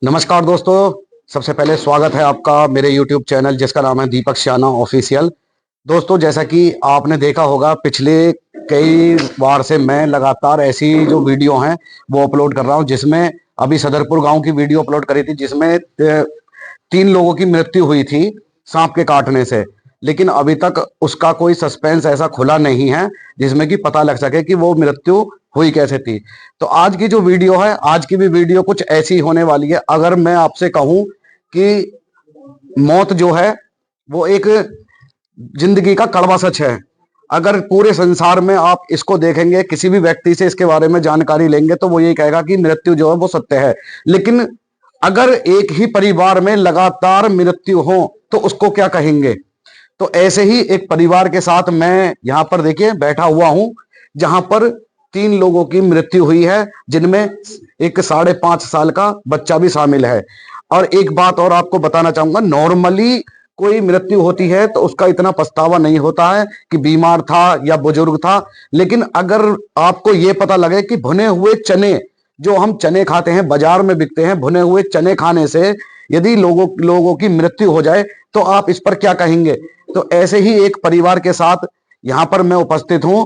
नमस्कार दोस्तों। सबसे पहले स्वागत है आपका मेरे YouTube चैनल जिसका नाम है दीपक शाना ऑफिशियल। दोस्तों, जैसा कि आपने देखा होगा, पिछले कई बार से मैं लगातार ऐसी जो वीडियो हैं वो अपलोड कर रहा हूं, जिसमें अभी सदरपुर गांव की वीडियो अपलोड करी थी, जिसमें 3 लोगों की मृत्यु हुई थी सांप के काटने से। लेकिन अभी तक उसका कोई सस्पेंस ऐसा खुला नहीं है जिसमें कि पता लग सके कि वो मृत्यु हुई कैसे थी। तो आज की जो वीडियो है, आज की भी वीडियो कुछ ऐसी होने वाली है। अगर मैं आपसे कहूं कि मौत जो है वो एक जिंदगी का कड़वा सच है। अगर पूरे संसार में आप इसको देखेंगे, किसी भी व्यक्ति से इसके बारे में जानकारी लेंगे, तो वो यही कहेगा कि मृत्यु जो है वो सत्य है। लेकिन अगर एक ही परिवार में लगातार मृत्यु हो तो उसको क्या कहेंगे। तो ऐसे ही एक परिवार के साथ मैं यहां पर देखिए बैठा हुआ हूं, जहां पर 3 लोगों की मृत्यु हुई है, जिनमें एक 5.5 साल का बच्चा भी शामिल है। और एक बात और आपको बताना चाहूंगा, नॉर्मली कोई मृत्यु होती है तो उसका इतना पछतावा नहीं होता है कि बीमार था या बुजुर्ग था। लेकिन अगर आपको यह पता लगे कि भुने हुए चने, जो हम चने खाते हैं बाजार में बिकते हैं, भुने हुए चने खाने से यदि लोगों लोगों की मृत्यु हो जाए तो आप इस पर क्या कहेंगे। तो ऐसे ही एक परिवार के साथ यहां पर मैं उपस्थित हूं।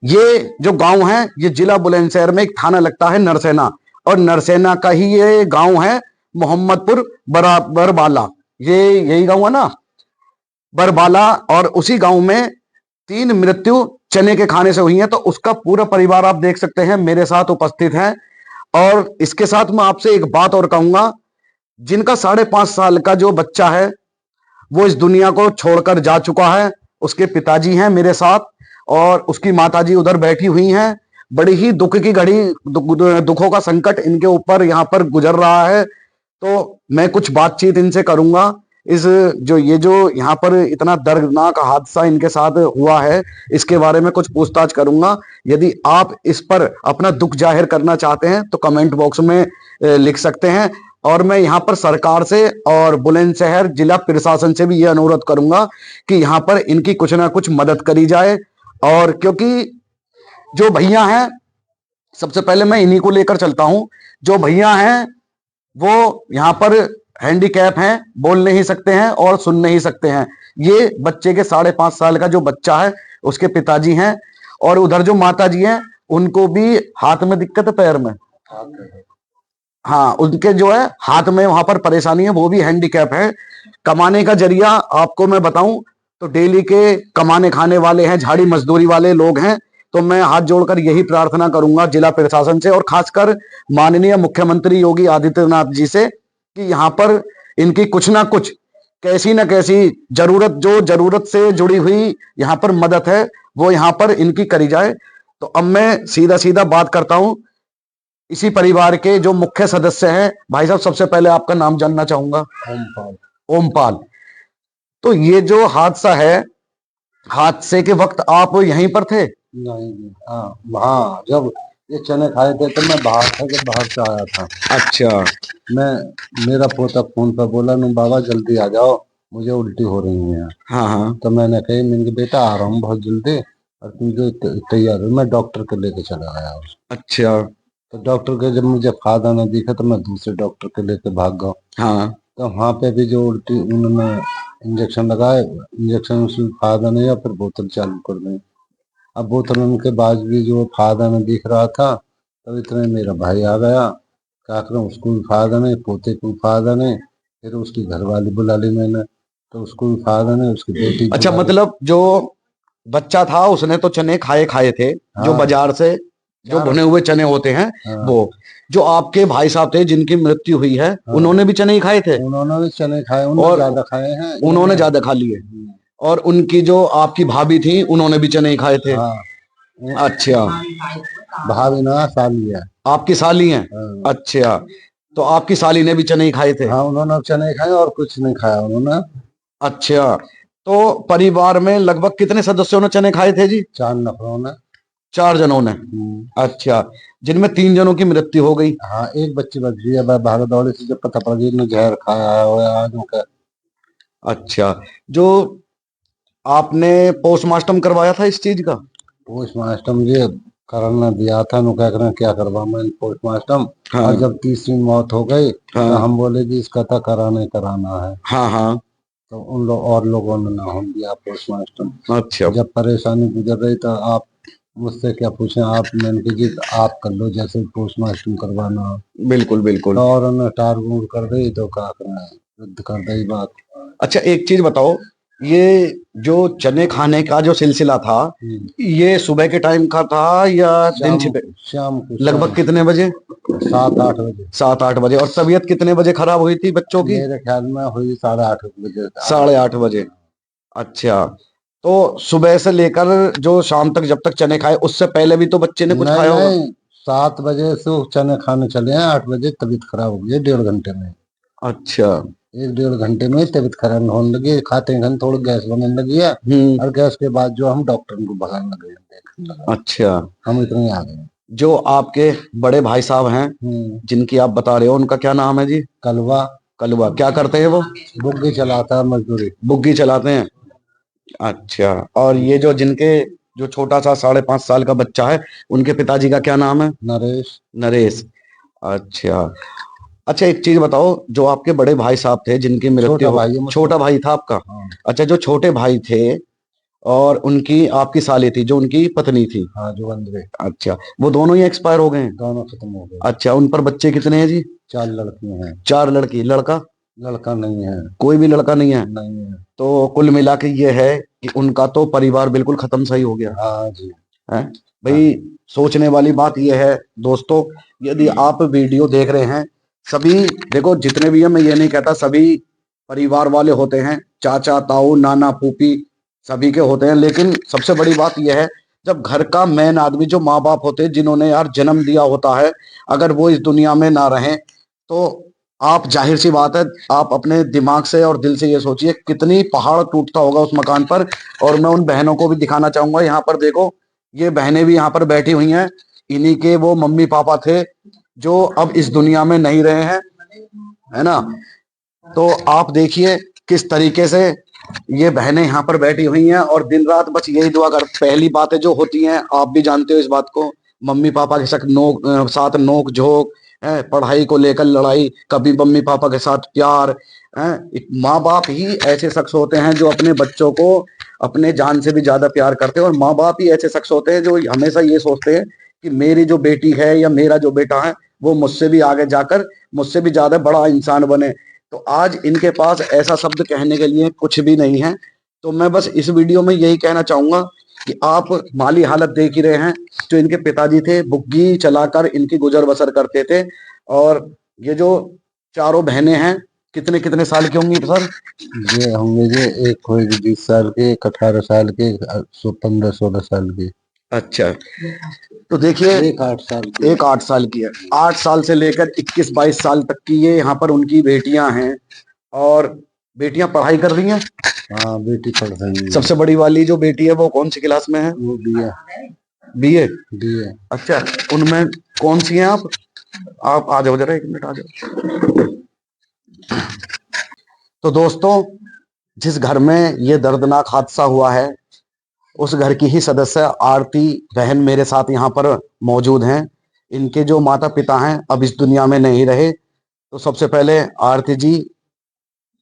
ये जो गांव है ये जिला बुलंदशहर में एक थाना लगता है नरसेना, और नरसेना का ही ये गांव है मोहम्मदपुर बरबाला। ये यही गांव है ना, बरबाला। और उसी गांव में 3 मृत्यु चने के खाने से हुई है। तो उसका पूरा परिवार आप देख सकते हैं मेरे साथ उपस्थित है। और इसके साथ मैं आपसे एक बात और कहूंगा, जिनका 5.5 साल का जो बच्चा है वो इस दुनिया को छोड़कर जा चुका है। उसके पिताजी हैं मेरे साथ और उसकी माताजी उधर बैठी हुई हैं। बड़ी ही दुख की घड़ी, दुखों का संकट इनके ऊपर यहाँ पर गुजर रहा है। तो मैं कुछ बातचीत इनसे करूंगा। इस जो ये जो यहाँ पर इतना दर्दनाक हादसा इनके साथ हुआ है, इसके बारे में कुछ पूछताछ करूंगा। यदि आप इस पर अपना दुख जाहिर करना चाहते हैं तो कमेंट बॉक्स में लिख सकते हैं। और मैं यहाँ पर सरकार से और बुलंदशहर जिला प्रशासन से भी ये अनुरोध करूंगा कि यहाँ पर इनकी कुछ ना कुछ मदद करी जाए। और क्योंकि जो भैया हैं, सबसे पहले मैं इन्हीं को लेकर चलता हूं। जो भैया हैं वो यहाँ पर हैंडीकैप हैं, बोल नहीं सकते हैं और सुन नहीं सकते हैं। ये बच्चे के 5.5 साल का जो बच्चा है उसके पिताजी हैं। और उधर जो माता जी हैं उनको भी हाथ में दिक्कत है, पैर में, हाँ उनके जो है हाथ में वहां पर परेशानी है, वो भी हैंडीकैप है। कमाने का जरिया आपको मैं बताऊं तो डेली के कमाने खाने वाले हैं, झाड़ी मजदूरी वाले लोग हैं। तो मैं हाथ जोड़कर यही प्रार्थना करूंगा जिला प्रशासन से और खासकर माननीय मुख्यमंत्री योगी आदित्यनाथ जी से कि यहाँ पर इनकी कुछ ना कुछ, कैसी ना कैसी जरूरत, जो जरूरत से जुड़ी हुई यहाँ पर मदद है वो यहाँ पर इनकी करी जाए। तो अब मैं सीधा सीधा बात करता हूं इसी परिवार के जो मुख्य सदस्य हैं। भाई साहब, सबसे पहले आपका नाम जानना चाहूंगा। ओमपाल। ओमपाल, तो ये जो हादसा है, हादसे के वक्त आप यहीं पर थे? नहीं, हाँ हाँ, जब ये चने खाए थे तो मैं बाहर था, जब बाहर से आया था। अच्छा। मैं मेरा पोता फोन पर बोला, नु बाबा जल्दी आ जाओ, मुझे उल्टी हो रही है। हाँ हाँ। तो मैंने कही, मैंने कहा बेटा आ रहा हूँ बहुत जल्दी, और तुम जो तैयार हो। मैं डॉक्टर के लेके चला गया। अच्छा। तो डॉक्टर के जब मुझे फायदा न दिखा तो मैं दूसरे डॉक्टर के लेके भाग गया। हाँ। तो वहाँ पे भी जो उल्टी, उन्होंने इंजेक्शन लगाए, इंजेक्शन से फायदा नहीं हुआ, फिर बोतल चालू कर दी। अब बोतल के बाद भी जो फायदा नहीं दिख रहा था, तब इतने मेरा भाई आ गया। क्या करूं, उसको भी फायदा नहीं, पोते को भी फायदा नहीं। फिर उसकी घरवाली बुला ली मैंने, तो उसको भी फायदा नहीं, उसकी बेटी अच्छा, बुला ली। मतलब जो बच्चा था उसने तो चने खाए खाए थे, जो हाँ बाजार से जो भुने हुए चने होते हैं हाँ वो। जो आपके भाई साहब थे जिनकी मृत्यु हुई है, हाँ, उन्होंने भी चने ही खाए थे? उन्होंने भी चने खाए, उन्होंने और ज्यादा खाए हैं उन्होंने इन्होंने। ज्यादा खा लिए? और उनकी जो आपकी भाभी थी उन्होंने भी चने ही खाए थे? हाँ, अच्छा। भाभी ना साली है। आपकी साली हैं? हाँ अच्छा, तो आपकी साली ने भी चने ही खाए थे? हाँ, उन्होंने चने खाए और कुछ नहीं खाया उन्होंने। अच्छा, तो परिवार में लगभग कितने सदस्यों ने चने खाए थे जी? 4 नफरों ने। 4 जनों ने? अच्छा, जिनमें 3 जनों की मृत्यु हो गई। हाँ, एक बच्ची बच गई है, भाग दौड़ी से जब पता पड़ा कि इन्होंने जहर खाया हुआ है आज उनका। अच्छा, जो आपने पोस्टमार्टम करवाया था इस चीज का? पोस्टमार्टम ये करने दिया था, नु कह कर क्या करवा मैं पोस्टमार्टम। हाँ और जब तीसरी मौत हो गई तो हाँ हम बोले जी इसका तो कराना है। हाँ हाँ। तो उन लोग और लोगों ने ना हम दिया पोस्टमार्टम। अच्छा। जब परेशानी गुजर रही तो आप मुझसे क्या पूछें, आप मैंने कहा जी आप कर लो जैसे पोस्टमार्टम करवाना हो। बिल्कुल तो बिल्कुल। और उन्हें टार गुड़ कर दी तो क्या करना है, रद्द कर दी बात। अच्छा एक चीज बताओ, ये जो चने खाने का जो सिलसिला था, ये सुबह के टाइम का था या दिन शाम छिपे? शाम को लगभग कितने बजे? 7-8 बजे। 7-8 बजे। और तबीयत कितने बजे खराब हुई थी बच्चों की? मेरे ख्याल में हुई 8:30 बजे। 8:30 बजे। अच्छा। तो सुबह से लेकर जो शाम तक जब तक चने खाए, उससे पहले भी तो बच्चे ने कुछ नहीं खाया होगा? नहीं, 7 बजे से वो चने खाने चले हैं, 8 बजे तबीयत खराब हो गई, 1.5 घंटे में। अच्छा। 1-1.5 घंटे में तबीयत खराब होने लगी, खाते खाते थोड़ी गैस बनने लगी है। और गैस के बाद जो हम डॉक्टर को भगाने लगे, देखने लगा। अच्छा। हम इतने आ गए। जो आपके बड़े भाई साहब हैं, जिनकी आप बता रहे हो, उनका क्या नाम है जी? कलवा। कलवा। क्या करते हैं वो? बुग्गी चलाता है, मजदूरी। बुग्गी चलाते हैं। अच्छा। और ये जो जिनके जो छोटा सा 5.5 साल का बच्चा है, उनके पिताजी का क्या नाम है? नरेश। नरेश। अच्छा। अच्छा एक चीज बताओ, जो आपके बड़े भाई साहब थे जिनकी मृत्यु छोटा हो, भाई है मुझसे। छोटा भाई था आपका? हाँ। अच्छा, जो छोटे भाई थे और उनकी आपकी साली थी, जो उनकी पत्नी थी। हाँ जो अंदर। अच्छा, वो दोनों ही एक्सपायर हो गए हैं? दोनों खत्म हो गए। अच्छा, उन पर बच्चे कितने हैं जी? 4 लड़कियां हैं। 4 लड़की। लड़का? लड़का नहीं है। कोई भी लड़का नहीं है? नहीं है। तो कुल मिला के ये है कि उनका तो परिवार बिल्कुल खत्म सा ही हो गया हाँ जी। है। हाँ। भाई, सोचने वाली बात यह है दोस्तों, यदि आप वीडियो देख रहे हैं, सभी देखो जितने भी हैं, मैं ये नहीं कहता सभी परिवार वाले होते हैं, चाचा ताऊ नाना फूफी सभी के होते हैं, लेकिन सबसे बड़ी बात यह है, जब घर का मेन आदमी जो माँ बाप होते हैं, जिन्होंने यार जन्म दिया होता है, अगर वो इस दुनिया में ना रहें, तो आप जाहिर सी बात है, आप अपने दिमाग से और दिल से ये सोचिए कितनी पहाड़ टूटता होगा उस मकान पर। और मैं उन बहनों को भी दिखाना चाहूंगा, यहाँ पर देखो, ये बहनें भी यहाँ पर बैठी हुई हैं, इन्हीं के वो मम्मी पापा थे जो अब इस दुनिया में नहीं रहे हैं, है ना? तो आप देखिए किस तरीके से ये बहनें यहाँ पर बैठी हुई हैं और दिन रात बस यही दुआ कर, पहली बातें जो होती हैं आप भी जानते हो इस बात को, मम्मी पापा के साथ नोक झोंक है, पढ़ाई को लेकर लड़ाई, कभी मम्मी पापा के साथ प्यार है। एक माँ बाप ही ऐसे शख्स होते हैं जो अपने बच्चों को अपने जान से भी ज्यादा प्यार करते हैं, और माँ बाप ही ऐसे शख्स होते हैं जो हमेशा ये सोचते हैं कि मेरी जो बेटी है या मेरा जो बेटा है, वो मुझसे भी आगे जाकर मुझसे भी ज्यादा बड़ा इंसान बने। तो आज इनके पास ऐसा शब्द कहने के लिए कुछ भी नहीं है। तो मैं बस इस वीडियो में यही कहना चाहूंगा कि आप माली हालत देख ही रहे हैं, जो इनके पिताजी थे बुग्गी चलाकर इनकी गुजर बसर करते थे। और ये जो चारों बहनें हैं, कितने कितने साल की होंगी सर? ये होंगे जी, एक होगी 20 साल की, एक 18 साल की, 15-16 साल की। अच्छा। तो देखिए, एक 8 साल की। एक 8 साल की है। 8 साल से लेकर 21-22 साल तक की ये यहाँ पर उनकी बेटियां हैं, और बेटियां पढ़ाई कर रही हैं। हाँ बेटी पढ़ रही है। सबसे बड़ी वाली जो बेटी है वो कौन सी क्लास में है? वो BA। बीए। BA। अच्छा, उनमें कौन सी हैं आप आ जाओ जरा, 1 मिनट आ जाओ। तो दोस्तों, जिस घर में ये दर्दनाक हादसा हुआ है, उस घर की ही सदस्य आरती बहन मेरे साथ यहाँ पर मौजूद हैं। इनके जो माता पिता हैं अब इस दुनिया में नहीं रहे। तो सबसे पहले आरती जी,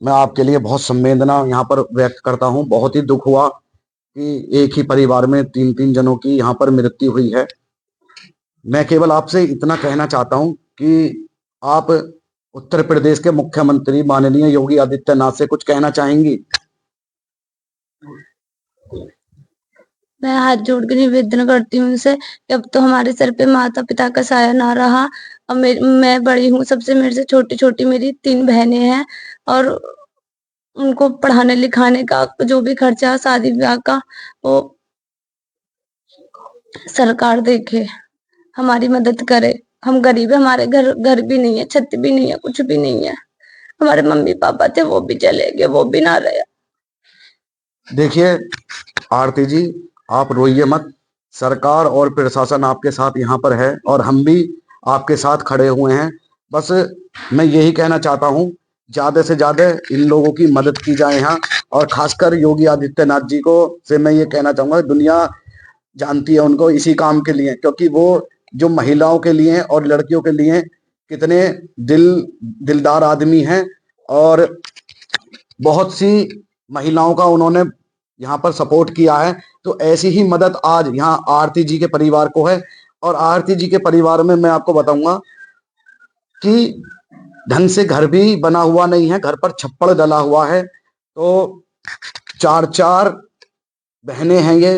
मैं आपके लिए बहुत संवेदना यहाँ पर व्यक्त करता हूँ। बहुत ही दुख हुआ कि एक ही परिवार में 3-3 जनों की यहाँ पर मृत्यु हुई है। मैं केवल आपसे इतना कहना चाहता हूँ कि आप उत्तर प्रदेश के मुख्यमंत्री माननीय योगी आदित्यनाथ से कुछ कहना चाहेंगी? मैं हाथ जोड़ के निवेदन करती हूँ उनसे कि अब तो हमारे सर पे माता पिता का साया ना रहा। अब मैं बड़ी हूँ सबसे, मेरे से छोटी छोटी मेरी 3 बहनें हैं, और उनको पढ़ाने लिखाने का जो भी खर्चा शादी ब्याह का वो सरकार देखे, हमारी मदद करे। हम गरीब है, हमारे घर भी नहीं है, छत भी नहीं है, कुछ भी नहीं है। हमारे मम्मी पापा थे वो भी चले गए, वो भी ना रहे। देखिए आरती जी, आप रोइए मत। सरकार और प्रशासन आपके साथ यहाँ पर है, और हम भी आपके साथ खड़े हुए हैं। बस मैं यही कहना चाहता हूँ, ज्यादा से ज्यादा इन लोगों की मदद की जाए यहाँ। और खासकर योगी आदित्यनाथ जी को से मैं ये कहना चाहूंगा, दुनिया जानती है उनको इसी काम के लिए, क्योंकि वो जो महिलाओं के लिए और लड़कियों के लिए कितने दिलदार आदमी हैं, और बहुत सी महिलाओं का उन्होंने यहाँ पर सपोर्ट किया है। तो ऐसी ही मदद आज यहाँ आरती जी के परिवार को है। और आरती जी के परिवार में मैं आपको बताऊंगा कि ढंग से घर भी बना हुआ नहीं है, घर पर छप्पड़ डला हुआ है। तो 4-4 बहनें हैं ये,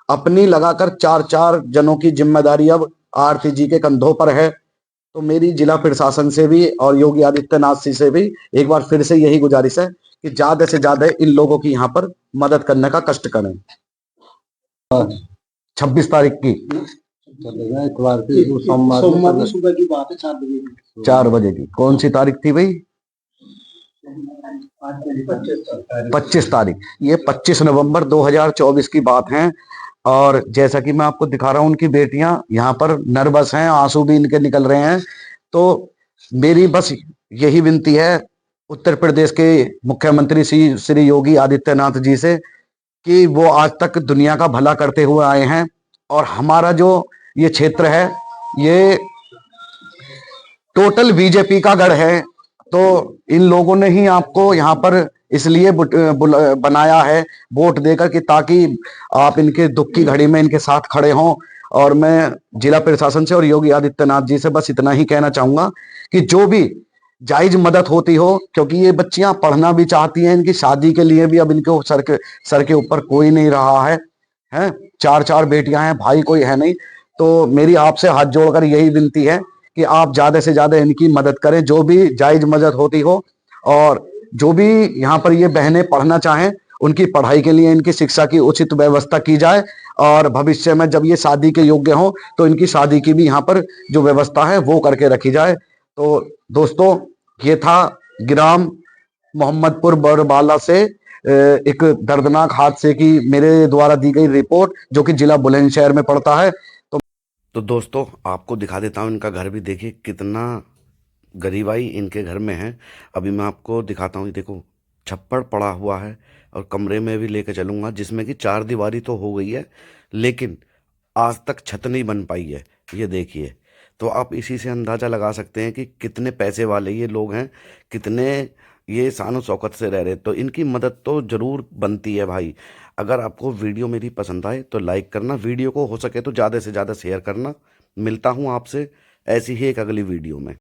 अपनी लगाकर 4-4 जनों की जिम्मेदारी अब आरती जी के कंधों पर है। तो मेरी जिला प्रशासन से भी और योगी आदित्यनाथ जी से भी एक बार फिर से यही गुजारिश है कि ज्यादा से ज्यादा इन लोगों की यहाँ पर मदद करने का कष्ट करें। 26 तारीख की चलेगा इतवार की, वो सोमवार की सुबह की बात है, 4 बजे की। 4 बजे की। कौन सी तारीख थी भाई? 25 तारीख। ये 25 नवंबर 2024 की बात है। और जैसा कि मैं आपको दिखा रहा हूं, उनकी बेटियां यहाँ पर नर्वस हैं, आंसू भी इनके निकल रहे हैं। तो मेरी बस यही विनती है उत्तर प्रदेश के मुख्यमंत्री श्री योगी आदित्यनाथ जी से कि वो आज तक दुनिया का भला करते हुए आए हैं, और हमारा जो ये क्षेत्र है ये टोटल बीजेपी का गढ़ है। तो इन लोगों ने ही आपको यहाँ पर इसलिए बनाया है वोट देकर कि ताकि आप इनके दुख की घड़ी में इनके साथ खड़े हों। और मैं जिला प्रशासन से और योगी आदित्यनाथ जी से बस इतना ही कहना चाहूंगा कि जो भी जायज मदद होती हो, क्योंकि ये बच्चियां पढ़ना भी चाहती हैं, इनकी शादी के लिए भी अब इनको सर के ऊपर कोई नहीं रहा है, हैं 4-4 बेटियां हैं, भाई कोई है नहीं। तो मेरी आपसे हाथ जोड़कर यही विनती है कि आप ज्यादा से ज्यादा इनकी मदद करें, जो भी जायज मदद होती हो। और जो भी यहाँ पर ये बहनें पढ़ना चाहें, उनकी पढ़ाई के लिए इनकी शिक्षा की उचित व्यवस्था की जाए, और भविष्य में जब ये शादी के योग्य हों तो इनकी शादी की भी यहाँ पर जो व्यवस्था है वो करके रखी जाए। तो दोस्तों, ये था ग्राम मोहम्मदपुर बरबाला से एक दर्दनाक हादसे की मेरे द्वारा दी गई रिपोर्ट, जो कि जिला बुलंदशहर में पड़ता है। तो दोस्तों, आपको दिखा देता हूँ इनका घर भी। देखिए कितना गरीबाई इनके घर में है। अभी मैं आपको दिखाता हूँ। देखो छप्पड़ पड़ा हुआ है, और कमरे में भी लेके चलूंगा, जिसमें कि 4 दीवारी तो हो गई है, लेकिन आज तक छत नहीं बन पाई है। ये देखिए, तो आप इसी से अंदाज़ा लगा सकते हैं कि कितने पैसे वाले ये लोग हैं, कितने ये शान शौकत से रह रहे। तो इनकी मदद तो ज़रूर बनती है भाई। अगर आपको वीडियो मेरी पसंद आए तो लाइक करना, वीडियो को हो सके तो ज़्यादा से ज़्यादा शेयर करना। मिलता हूँ आपसे ऐसी ही एक अगली वीडियो में।